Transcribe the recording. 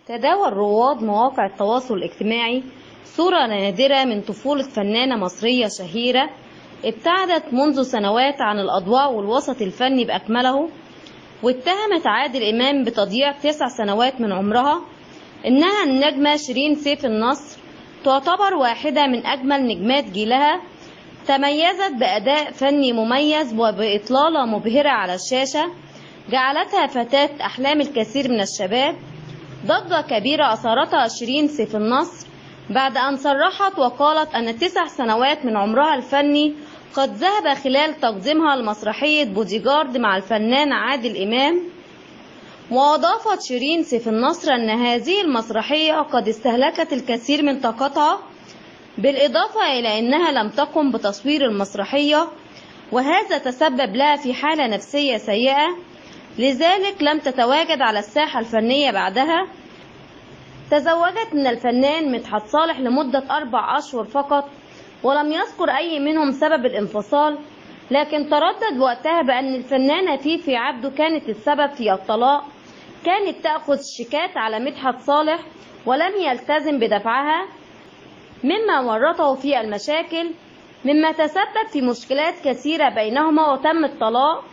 تداول رواد مواقع التواصل الاجتماعي صورة نادرة من طفولة فنانة مصرية شهيرة ابتعدت منذ سنوات عن الأضواء والوسط الفني بأكمله، واتهمت عادل إمام بتضييع 9 سنوات من عمرها. إنها النجمة شيرين سيف النصر، تعتبر واحدة من أجمل نجمات جيلها، تميزت بأداء فني مميز وبإطلالة مبهرة على الشاشة جعلتها فتاة أحلام الكثير من الشباب. ضجة كبيرة أثارتها شيرين سيف النصر بعد أن صرحت وقالت أن 9 سنوات من عمرها الفني قد ذهب خلال تقديمها لمسرحية بوديجارد مع الفنان عادل إمام. وأضافت شيرين سيف النصر أن هذه المسرحية قد استهلكت الكثير من طاقتها، بالإضافة إلى أنها لم تقم بتصوير المسرحية، وهذا تسبب لها في حالة نفسية سيئة، لذلك لم تتواجد على الساحة الفنية بعدها. تزوجت من الفنان مدحت صالح لمدة 4 أشهر فقط، ولم يذكر أي منهم سبب الانفصال، لكن تردد وقتها بأن الفنانة فيفي عبده كانت السبب في الطلاق. كانت تأخذ شيكات على مدحت صالح ولم يلتزم بدفعها، مما ورطه في المشاكل، مما تسبب في مشكلات كثيرة بينهما وتم الطلاق.